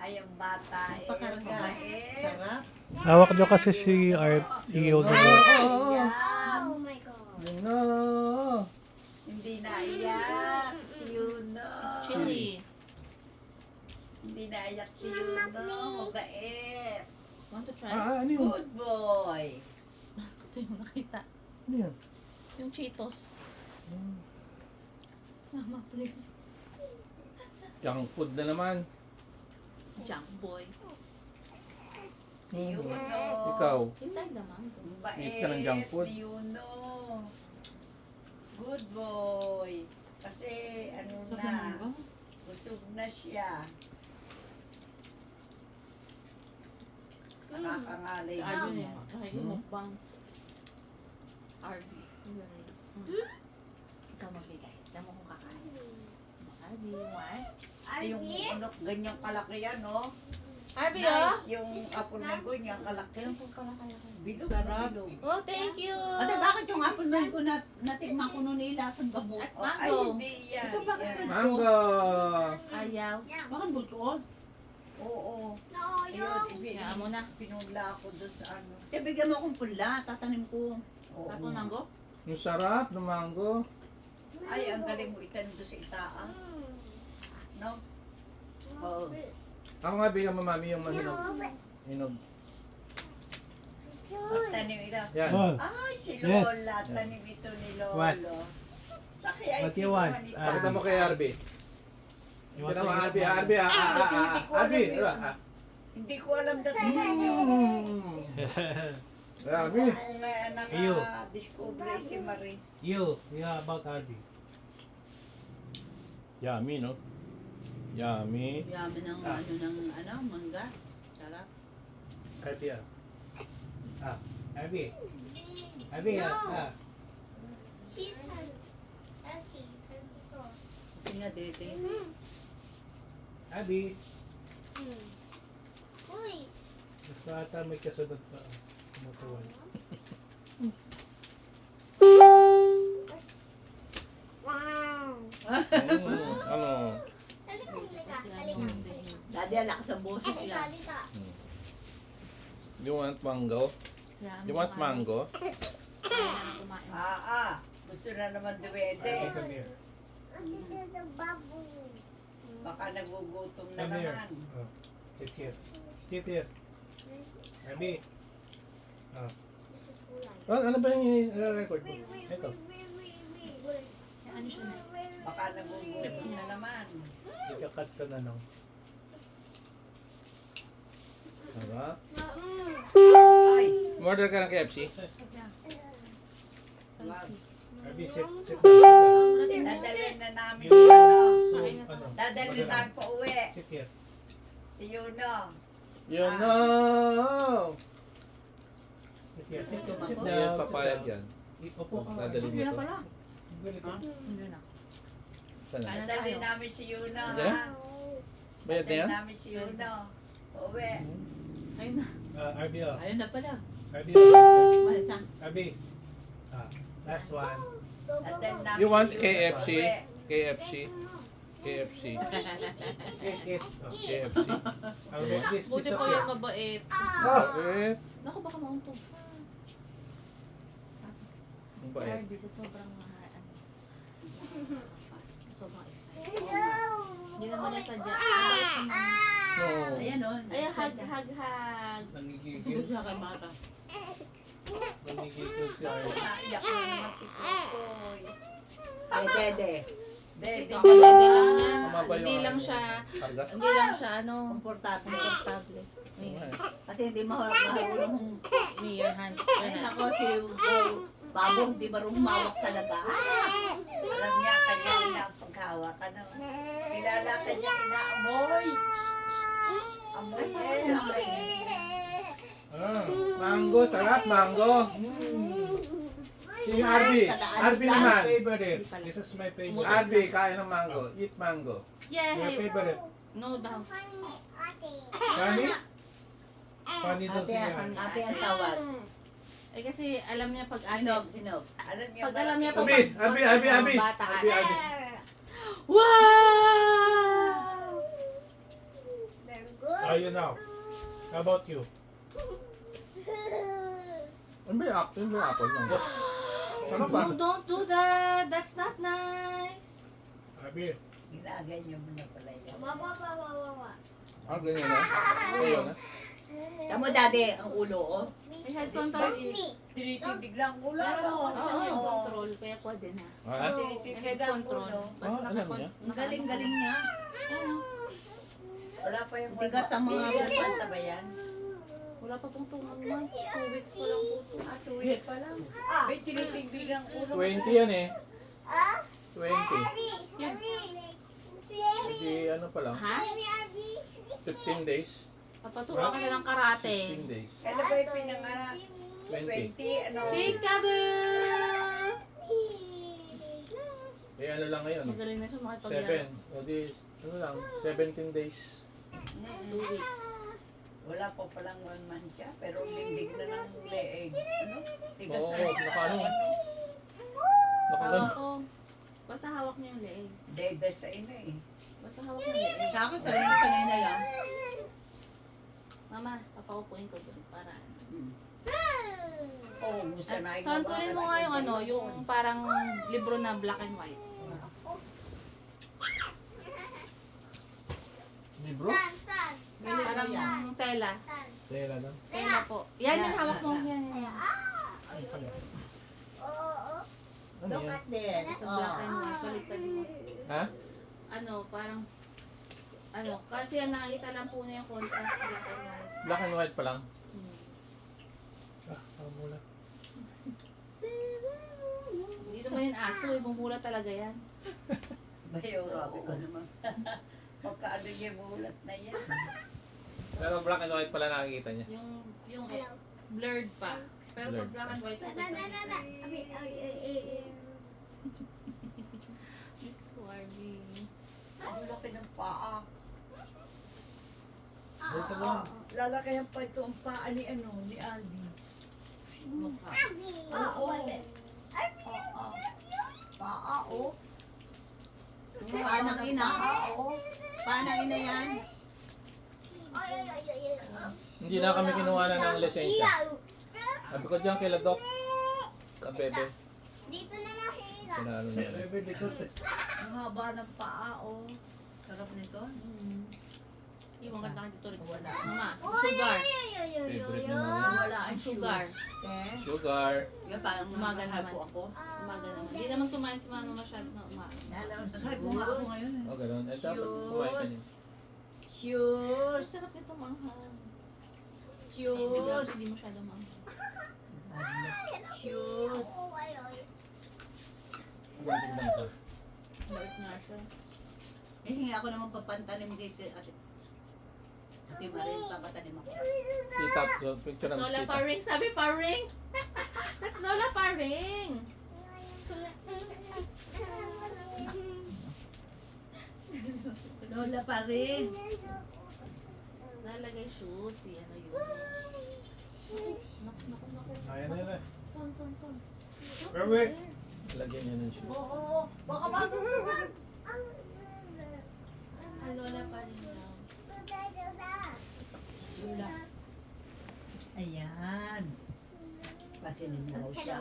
Ay, ang bata eh. Pakarga. Mabait. Sarap. Hawak nyo kasi si Art, si Yono. Ayan. Oh my God. No. Hindi na iyak si Yuno. Chili. Hindi na iyak si Yuno. Mabait. Want to try? Ano yun? Good boy. Ito yung nakita. Ano yan? Yung Cheetos. Mama, please. Junk food na naman. Junk boy. Si Yuno. Ikaw. Hintay naman. Mabait. Eat ka ng junk food. Si Yuno. Good boy. Kasi ano Sarap na. ng mangga. Busog na siya. Nakakangalay Si na Arvin eh. mo. Ay, yung mukbang. Arvin. Yun lang eh. Ikaw magbigay. Damo kong kakain. Arvin, what? Ay, yung unok, ganyang kalaki yan, no? Arvin, oh! Nice, yung apple mango, ganyang kalaki. Kailan po pala kayo? Bilog, Sarap. bilog. Oh, thank you! Ate, bakit yung apple mango na natikman ko noon lasang gamot? That's Oh, ay, mango. hindi yan. Ito bakit yan. ganito? Mango. Ayaw. Bakit buto? Oo. No, Ayun, Kaya mo na. pinula ako doon sa ano. Eh, bigyan mo akong pula, tatanim ko. Oo. Tapos mango? Yung sarap ng mango. Ay, ang galing mo itanim doon sa itaang. No? Oo. Ako nga bigyan mo mami yung mahinog. Hinog. Tanim ito. Yan. Oh, Ay, si Yes. Lola. Tanim ito ni Lolo. What? Sa kaya What you want? Pakita mo kay Arby. you Pakita want mo to Arby, eat mango? Arby, Arby. Hindi ko alam dating yun. Arby. Kung may anak Iyo. na discovery si Marie. You, yeah, about Arby. Yummy, no? Yummy. Yami ng mangga. Sarap. Arby, Arby. Arby, She's healthy. Kasi nga, dede. Arby. Uy. Gusto ata may kasunod pa. Mutuwan. Wow. Ano? Halika, halika, Kasi ano halika. yung baby. Dadi, alak sa boses Halika, niya. halika. You want mango? Kaya You want mango? Kaya na kumain. Gusto na naman duwede. Arby, come here. The bubble. Baka nagugutom na Come here. naman. Oh, sit here. Sit here. Arby. Oh, This is Kulay. Ano ba yung i-record mo? ito. Kaya ano siya na? Baka nagugutom na naman. Ika-cut ko na no. Sarap. Ay, Order ka ng KFC? Arby, sit down, sit down. dadalhin na namin You, si ano. so, ano? Dadalhin namin pa uwi. Sit here. Si Yuno. You know! Sit here. Sit down. Sit Hindi down. yan papayag sit down. yan. Upo ka. Dadalhin Hindi mo na to. pala. Ganito. Hindi na. Saan na? Ano Dadalhin tayo? namin si Yuno, Hindi? ha? Bayad na Dadalhin yan? namin si Yuno. Uwi. Ayun na. Arby, oh. Ayun na pala. Arby, oh. Malis na. Arby. Last one. Dadalhin namin You want si Yuno. KFC? Uwi. KFC? KFC? Eat. Oh. KFC? I'll make this Buti po disappear. yung mabait. Bakit? Naku, baka mauntog. Ang bait. Arby, sa sobrang mahal. Sobrang excited. No. Hindi naman niya sadya. Ang bait naman. No. Ayan o. Ay, hug, hug, hug. Gusto Nangigigil. siya kay Mata. Nangigigil si Arby. Naiyak na naman si Tukoy. Dede. Dede. Ako, hindi lang yan. Tama ba yung Hindi lang ano? siya, Karga? hindi lang siya, ano, Komportable. komportable. Okay. Kasi hindi mahulong. May your hand. Ay, nako, si Babo, hindi marunong mawak talaga. Alam niya, kanya na paghawak. Ano? Kilala kanya inaamoy. Amoy eh. Amoy. Mango, sarap, mango. Si Arby. Arby My naman. favorite. This is my favorite. Arby, kain ng mango. Eat mango. Your Yay! favorite. No daw. Funny? Funny daw Ate, siya. ate ang tawag. Eh kasi alam niya pag ate. Hinog, hinog. Alam niya Pag alam niya pag Abi. bata Abi, ate. Abi. Wow! Very good. You now. How about you? Ano ba yung apple? Ano ba yung apple? Sarap ba? No, don't do that. That's not nice. Abi, Ginaganyan mo na pala yan. Baba. Ah, ganyan na? Ganyan na? Tama daddy, ang ulo, oh. May head control. Tinitindig lang ulo. Pero Oo. sa head control, kaya pwede na. Ah? May head control. Basta Ah, alam niya? Ang galing-galing niya. Wala pa yung Tigas ang mga banta ba yan? Wala pa pong 2 months. 2 weeks pa lang po ito. 2 weeks pa lang. May tinitindig lang ulo. 20 yan eh. 20. Yes. Hindi ano pa lang. Ha? 15 days. Papaturuan ka na ng karate. 16 days. Kailan ba yung pinanganak? 20. 20, ano? Peekaboo! Eh ano lang ngayon? Magaling na siya makipaglaro. 7. O di, ano lang, 17 days. 2 weeks. Wala pa palang 1 month siya, pero lindig na ng leeg. Ano? Tigas Oo, na. nakaano. Hawak Nakagan. ko. Basta hawak niyo yung leeg. Dedes sa ina eh. Basta hawak niyo yung leeg. Sa akin, sabi ng kanina yan. Mama, papaupuin ko dun para ano. Oo, gusto na At santunin mo nga yung ano, yung parang libro na black and white. Libro? Parang tela. Tela lang. Tela po. Yan yung hawak mo. Yan, yan. Ano pala? Ano Look yan? at this. Sa black and white, baliktad mo. Ha? Ano, parang, ano, kasi ang nakikita lang po niya yung contrast black and white. Black and white pa lang. Hmm. mula. Hindi naman yung aso eh, bumula talaga yan. Bayo, grabe ko naman. Magkaano niya mulat na yan. Pero black and white pala nakikita niya. Yung blurred pa. Pero pag Blurred black and white, sabi ka Diyos ko, Arby. Ang laki ng paa. Dito lang. Lalakayan pa ito ang paa ni ano, ni Aldi. Mukha. Oo. Paa, oh. Paanang ina? Oo. Paanang ina yan? Hindi na kami kinuha na ng lisensya. Sabi ko dyan kila Doc. Sa bebe. Dito na nahiga. Pinalo niya na. Bebe, likod. Ang haba ng paa, oh. Sarap nito. Iwan ka na dito rin. Wala. Mama, sugar. Favorite naman yan. Wala ang Sugar. shoes. Eh? Sugar. Yan, parang Umaga nakahago naman. ako. Umaga naman. Hindi naman kumain si mama masyado na umaga. Nakahago nga ako ngayon. O ganun. Eh dapat kumain ka niya. Ang Shoes. sarap nito manghang. Shoes. Hindi masyado manghang. Shoes. Hanggang tignan ko. Bait nga siya. Eh, hingi ako naman papantanim kay Ate Marin, papatanim ako. Tita, so picture That's ng Lola tita. Paring. Sabi Paring. That's Lola Paring. Lola pa rin. Lalagay shoes. Si ano yun. Naku. Ayan na yan. Son. Perfect. Lagyan niya ng shoe. Oo, baka matutugan. Ang Lola Paring daw. Ayan. Kasi ninyo siya.